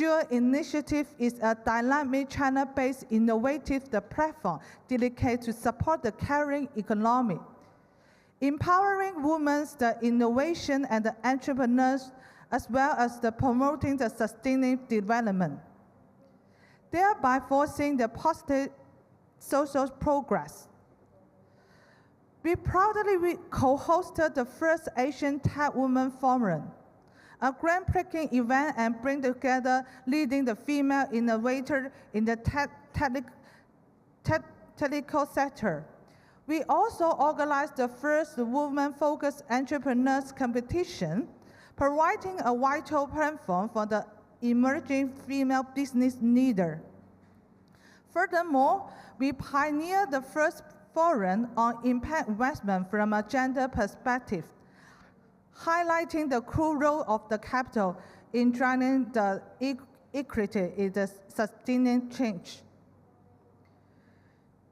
Sure Initiative is a dynamic China-based innovative platform dedicated to support the caring economy, empowering women, the innovation and the entrepreneurs, as well as the promoting the sustainable development, thereby forcing the positive social progress. We proudly co-hosted the first Asian Tech Women Forum, a groundbreaking event and bring together leading the female innovators in the technical sector. We also organized the first women-focused entrepreneurs competition, providing a vital platform for the emerging female business leader. Furthermore, we pioneered the first forum on impact investment from a gender perspective, highlighting the crucial role of the capital in driving the equity in the sustaining change.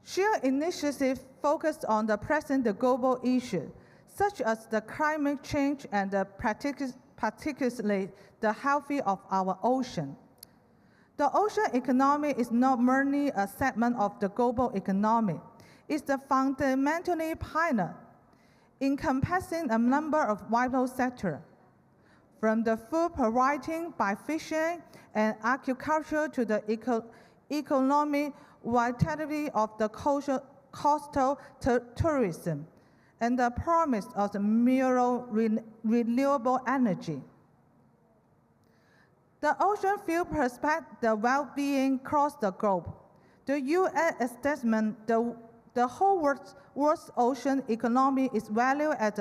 Share Initiative focused on the present global issues, such as the climate change and particularly the health of our ocean. The ocean economy is not merely a segment of the global economy. It's the fundamentally pillar, encompassing a number of vital sectors, from the food providing by fishing and agriculture to the economic vitality of the coastal tourism, and the promise of the renewable energy. The ocean field prospects the well-being across the globe. The UN assessment, the whole world's ocean economy is valued at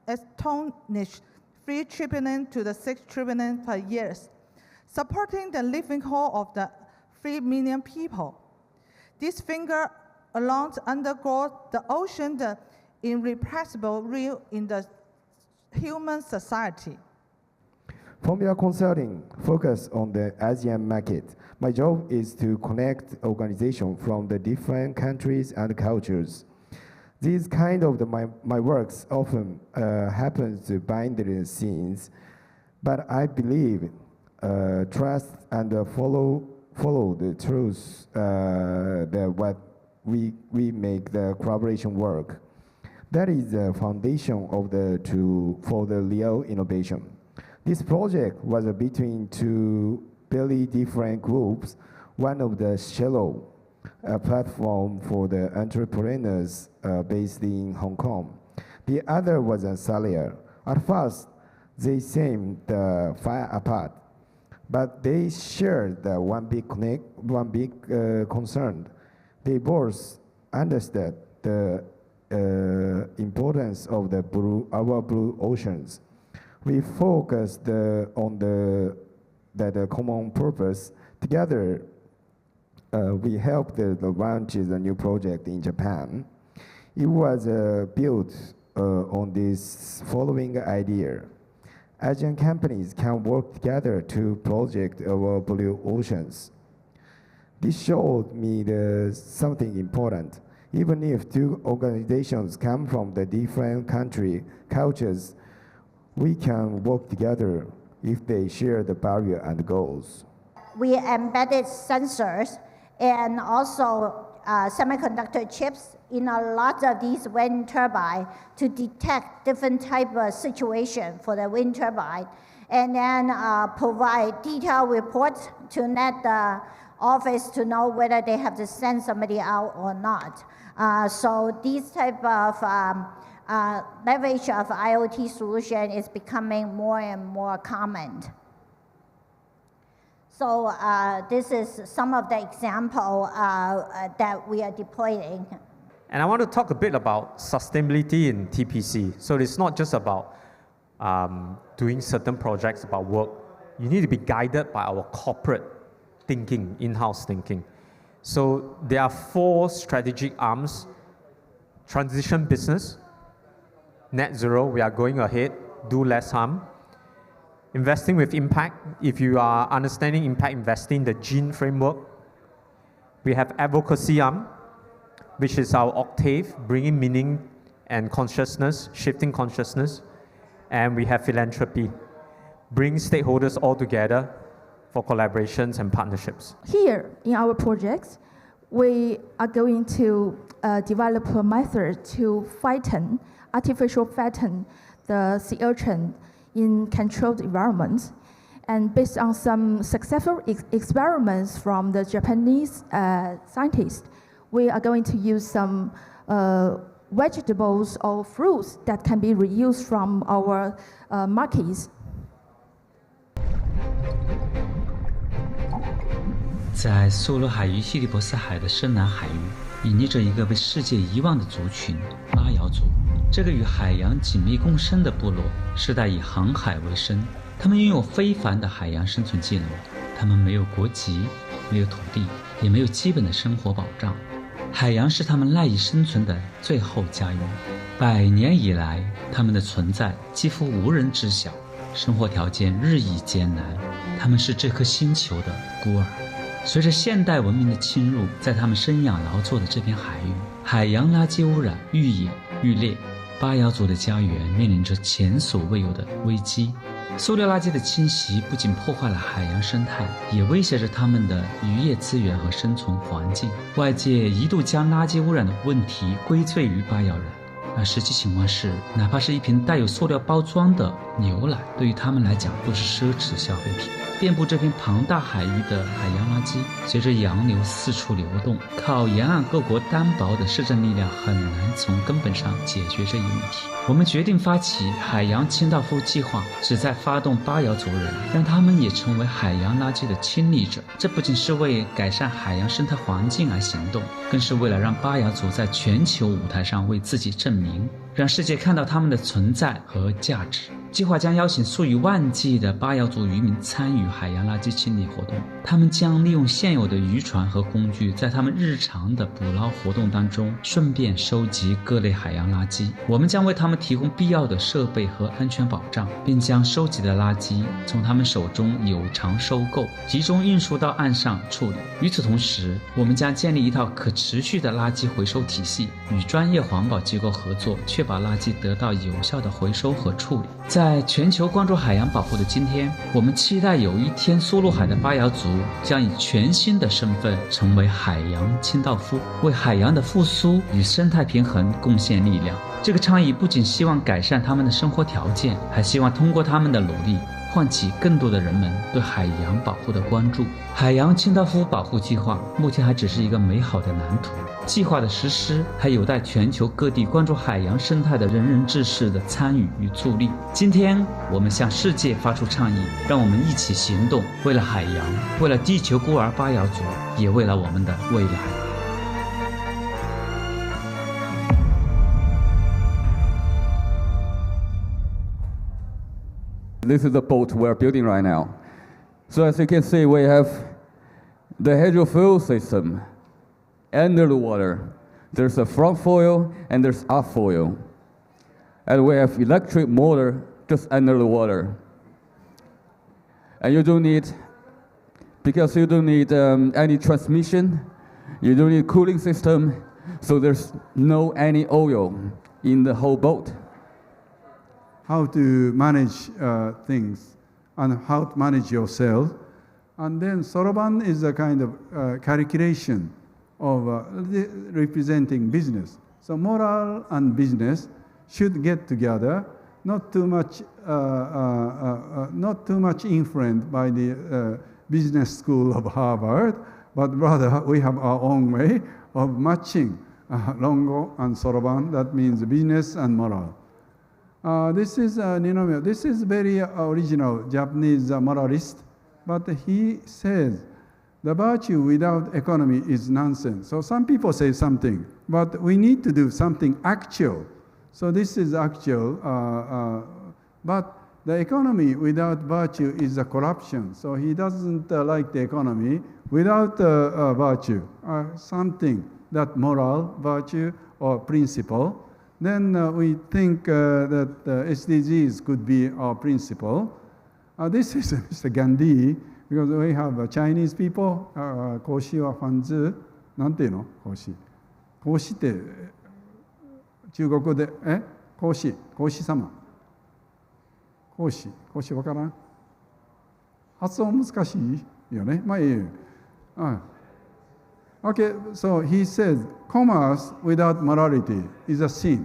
astonishing $3 trillion to the $6 trillion per year, supporting the livelihood of the 3 million people. This figure alone underscores the ocean, the irrepressible role in the human society. Formula Consulting focuses on the Asian market. My job is to connect organizations from the different countries and cultures. These kind of my works often happens behind the scenes, but I believe trust and follow the truth that what we make the collaboration work. That is the foundation of for the real innovation. This project was between two very different groups. One of the Shallow, a platform for the entrepreneurs based in Hong Kong. The other was Salia. At first, they seemed far apart, but they shared one big concern. They both understood the importance of our blue oceans. We focused on that common purpose. Together, we helped launch the new project in Japan. It was built on this following idea. Asian companies can work together to project our blue oceans. This showed me something important. Even if two organizations come from the different cultures, we can work together if they share the value and goals. We embedded sensors and also semiconductor chips in a lot of these wind turbines to detect different type of situation for the wind turbine, and then provide detailed reports to let the office to know whether they have to send somebody out or not. So these type of leverage of IoT solution is becoming more and more common. So this is some of the example that we are deploying. And I want to talk a bit about sustainability in TPC. So it's not just about doing certain projects about work. You need to be guided by our corporate thinking, in-house thinking. So there are 4 strategic arms: transition business, net zero, we are going ahead, do less harm. Investing with impact, if you are understanding impact investing, the GENE framework. We have advocacy arm, which is our octave, bringing meaning and consciousness, shifting consciousness. And we have philanthropy, bring stakeholders all together for collaborations and partnerships. Here in our projects, we are going to develop a method to artificial fatten the sea urchin in controlled environments. And based on some successful experiments from the Japanese scientists, we are going to use some vegetables or fruits that can be reused from our markets. 在梭罗海与西里伯斯海的深南海域，隐匿着一个被世界遗忘的族群——巴瑶族。这个与海洋紧密共生的部落，世代以航海为生。他们拥有非凡的海洋生存技能。他们没有国籍，没有土地，也没有基本的生活保障。海洋是他们赖以生存的最后家园。100年以来，他们的存在几乎无人知晓，生活条件日益艰难。他们是这颗星球的孤儿。随着现代文明的侵入，在他们生养劳作的这片海域，海洋垃圾污染愈演愈烈，巴瑶族的家园面临着前所未有的危机。塑料垃圾的侵袭不仅破坏了海洋生态，也威胁着他们的渔业资源和生存环境。外界一度将垃圾污染的问题归罪于巴瑶人，而实际情况是，哪怕是一瓶带有塑料包装的牛奶，对于他们来讲都是奢侈消费品。遍布这片庞大海域的海洋垃圾，随着洋流四处流动，靠沿岸各国单薄的市政力量很难从根本上解决这一问题。我们决定发起海洋清道夫计划，旨在发动巴瑶族人，让他们也成为海洋垃圾的亲历者。这不仅是为改善海洋生态环境而行动，更是为了让巴瑶族在全球舞台上为自己证明，让世界看到他们的存在和价值。计划将邀请数以万计的巴瑶族渔民参与海洋垃圾清理活动，他们将利用现有的渔船和工具，在他们日常的捕捞活动当中，顺便收集各类海洋垃圾。我们将为他们提供必要的设备和安全保障，并将收集的垃圾从他们手中有偿收购，集中运输到岸上处理。与此同时，我们将建立一套可持续的垃圾回收体系，与专业环保机构合作，确保垃圾得到有效的回收和处理。在全球关注海洋保护的今天，我们期待有一天苏禄海的巴瑶族将以全新的身份成为海洋清道夫，为海洋的复苏与生态平衡贡献力量。这个倡议不仅希望改善他们的生活条件，还希望通过他们的努力唤起更多的人们对海洋保护的关注。海洋清道夫保护计划目前还只是一个美好的蓝图，计划的实施还有待全球各地关注海洋生态的人人志士的参与与助力。今天我们向世界发出倡议，让我们一起行动，为了海洋，为了地球孤儿巴瑶族，也为了我们的未来。This is the boat we're building right now. So as you can see, we have the hydrofoil system under the water. There's a front foil and there's aft foil. And we have electric motor just under the water. And you don't need, because you don't need any transmission, you don't need cooling system, so there's no any oil in the whole boat. How to manage things and how to manage yourself. And then Soroban is a kind of calculation of representing business. So moral and business should get together, not too much influenced by the business school of Harvard, but rather we have our own way of matching Longo and Soroban. That means business and moral. This is Ninomiya. This is very original Japanese moralist, but he says the virtue without economy is nonsense. So some people say something, but we need to do something actual. So this is actual, but the economy without virtue is a corruption. So he doesn't like the economy without virtue, something that moral, virtue, or principle. Then we think that SDGs could be our principle. This is Mr. Gandhi, because we have Chinese people, 孔子はファンズ、なんていうの孔子。孔子って中国語で、孔子様。孔子わからん発音難しいよね。まあいい。Okay, so he says, commerce without morality is a sin.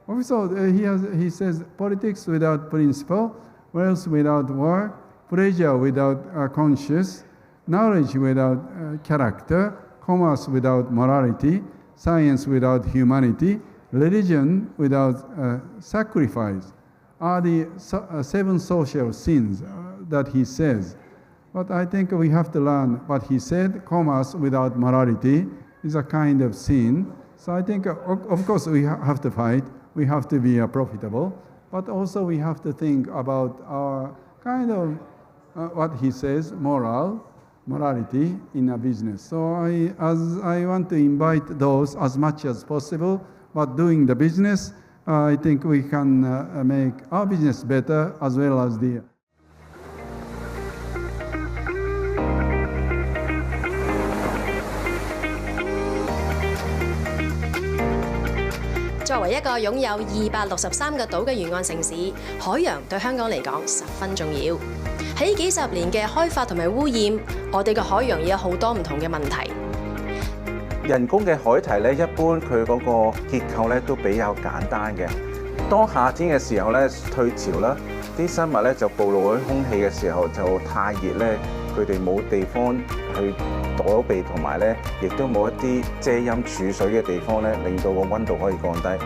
Also, he says, politics without principle, wealth without work, pleasure without conscience, knowledge without character, commerce without morality, science without humanity, religion without sacrifice are the 7 social sins that he says. But I think we have to learn what he said. Commerce without morality is a kind of sin. So I think, of course, we have to fight. We have to be profitable. But also we have to think about our kind of what he says, morality in a business. So I want to invite those as much as possible. But doing the business, I think we can make our business better as well as the. 作為一個擁有263個島嘅沿岸城市，海洋對香港嚟講十分重要。喺幾十年嘅開發同埋污染，我哋嘅海洋有好多唔同嘅問題。人工嘅海堤咧，一般佢嗰個結構咧都比較簡單嘅。當夏天嘅時候咧，退潮啦，啲生物咧就暴露喺空氣嘅時候就太熱咧，佢哋冇地方去躲避，同埋咧亦都冇一啲遮陰儲水嘅地方咧，令到個溫度可以降低。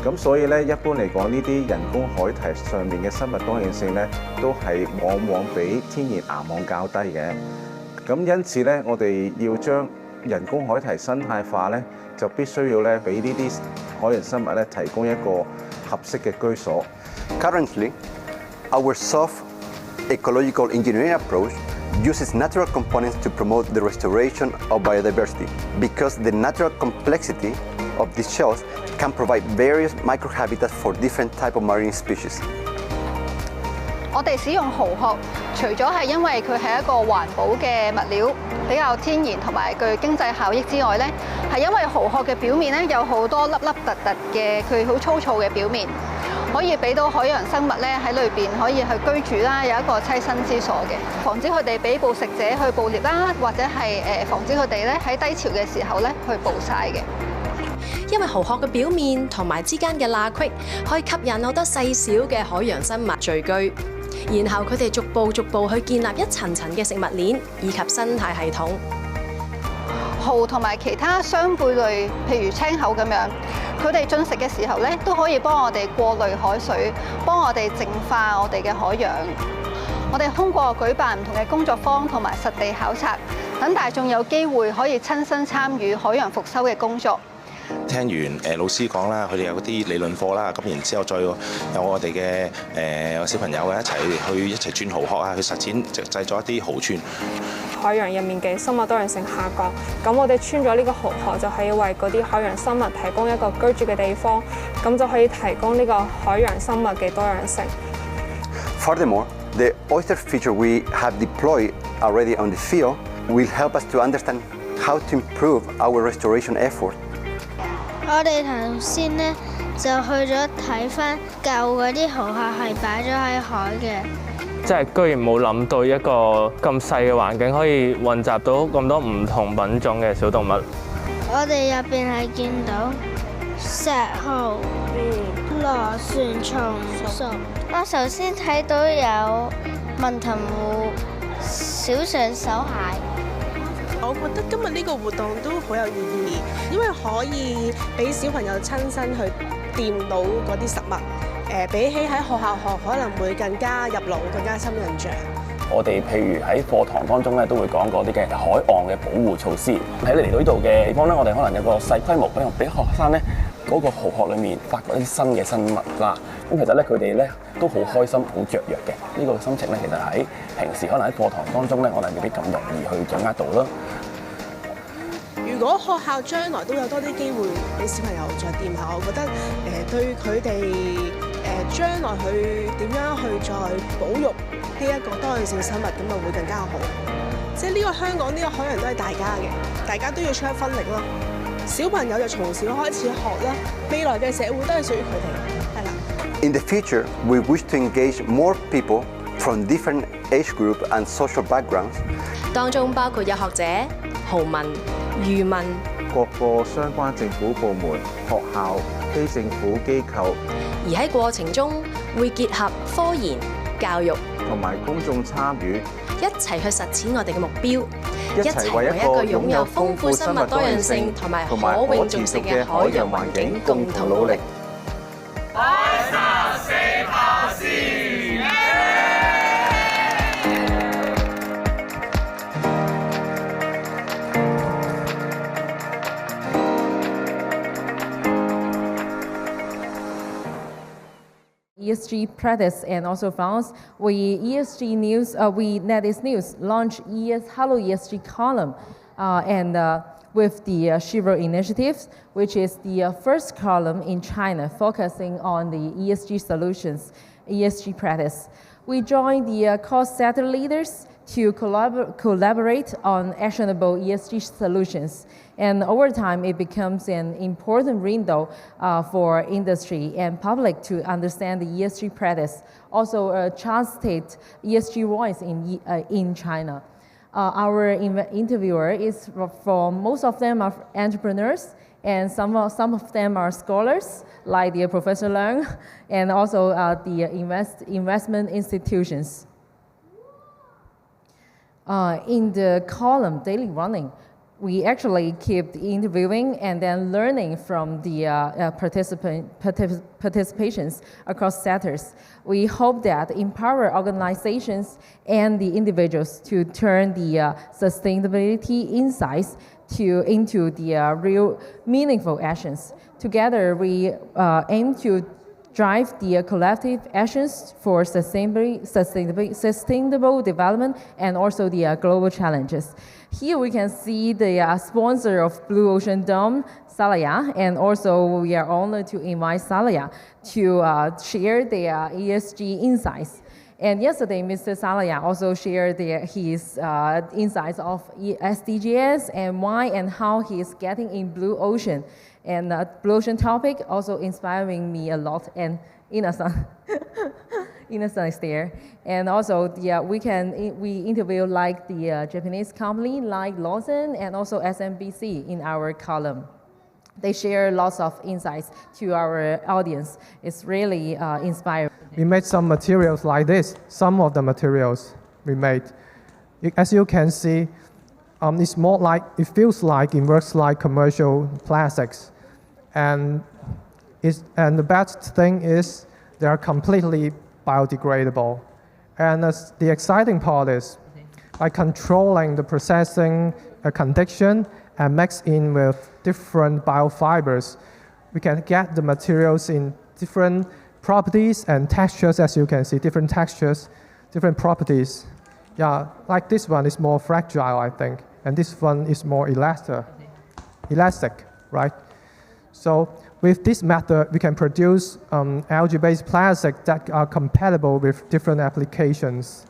咁所以咧，一般嚟講，呢啲人工海堤上面嘅生物多樣性咧，都係往往比天然岩網較低嘅。咁因此咧，我哋要將人工海堤生態化咧，就必須要咧俾呢啲海洋生物咧提供一個合適嘅居所。Currently, our soft ecological engineering approach uses natural components to promote the restoration of biodiversity because the natural complexity of these shells can provide various microhabitats for different types of marine species. 我哋使用蠔殼，除咗係因為佢係一個環保嘅物料，比較天然同埋具經濟效益之外咧，係因為蠔殼嘅表面咧有好多凹凹凸凸嘅佢好粗糙嘅表面，可以俾到海洋生物咧喺裏邊可以去居住啦，有一個棲身之所嘅，防止佢哋俾捕食者去捕獵啦，或者係防止佢哋咧喺低潮嘅時候咧去捕曬嘅。因為蠔殼嘅表面同埋之間嘅罅隙，可以吸引好多細小嘅海洋生物聚居。然後佢哋逐步去建立一層層嘅食物鏈以及生態系統。蠔同埋其他雙貝類，譬如青口咁樣，佢哋進食嘅時候咧，都可以幫我哋過濾海水，幫我哋淨化我哋嘅海洋。我哋通過舉辦唔同嘅工作坊同埋實地考察，等大眾有機會可以親身參與海洋復修嘅工作。聽完老師講啦，佢哋有嗰啲理論課啦，咁然之後再有我哋嘅小朋友一齊鑽蠔殼啊，去實踐製作一啲蠔串。海洋入面嘅生物多樣性下降，咁我哋穿咗呢個蠔殼就係要為嗰啲海洋生物提供一個居住嘅地方，咁就可以提供呢個海洋生物嘅多樣性。Furthermore, the oyster feature we have deployed already on the field will help us to understand how to improve our restoration effort. 我哋頭先咧就去咗睇翻舊嗰啲蠔殼係擺咗喺海嘅。即係居然冇諗到一個咁細嘅環境可以混雜到咁多唔同品種嘅小動物。我哋入邊係見到石蠔、螺旋蟲屬。我首先睇到有文騰湖、小上手蟹。我覺得今日呢個活動都好有意義，因為可以俾小朋友親身去掂到嗰啲實物，比起喺學校學可能會更加入腦、更加深印象。我哋譬如喺課堂當中咧，都會講過啲嘅海岸嘅保護措施。喺你嚟到呢度嘅地方咧，我哋可能有個細規模俾學生咧嗰個蠔殼裏面發掘一啲新嘅生物啦。咁其實咧佢哋咧都好開心、好雀躍嘅。呢個心情咧，其實喺平時可能喺課堂當中咧，我哋未必咁容易去掌握到啦。如果學校將來都有多啲機會俾小朋友再掂下，我覺得對佢哋將來去點樣去再保育呢一個多樣性生物，咁就會更加好。即係呢個香港呢個海洋都係大家嘅，大家都要出一分力咯。小朋友就從小開始學啦，未來嘅社會都係屬於佢哋。係啦。In the future, we wish to engage more people from different age group and social backgrounds. 當中包括有學者、豪民、漁民、各個相關政府部門、學校、非政府機構，而喺過程中會結合科研、教育同埋公眾參與，一齊去實踐我哋嘅目標，一齊為一個擁有豐富生物多樣性同埋可永續性嘅海洋環境共同努力。ESG practice and also funds, we NetEase News launched Hello ESG column, with the Shiver initiatives, which is the first column in China focusing on the ESG solutions, ESG practice. We joined the cost sector leaders to collaborate on actionable ESG solutions. And over time, it becomes an important window for industry and public to understand the ESG practice. Also, a trusted ESG voice in China. Our interviewer is from, most of them are entrepreneurs, and some of them are scholars, like the Professor Leung, and also the investment institutions. In the column Daily Running, we actually keep interviewing and then learning from the participations across sectors. We hope that empower organizations and the individuals to turn the sustainability insights into the real meaningful actions. Together, we aim to drive the collective actions for sustainable development and also the global challenges. Here we can see the sponsor of Blue Ocean Dome, Salaya, and also we are honored to invite Salaya to share their ESG insights. And yesterday, Mr. Salaya also shared his insights of SDGs and why and how he is getting in Blue Ocean. And Blue Ocean topic also inspiring me a lot, and Ina-san is there. And also, we interview like the Japanese company like Lawson and also SMBC in our column. They share lots of insights to our audience. It's really inspiring. We made some materials like this. Some of the materials we made. As you can see, it's more like, it feels like, it works like commercial plastics. And the best thing is they are completely biodegradable. And the exciting part is by controlling the processing condition and mix in with different biofibers, we can get the materials in different properties and textures, as you can see, different textures, different properties. Yeah, like this one is more fragile, I think, and this one is more elastic, right? So with this method, we can produce algae-based plastics that are compatible with different applications.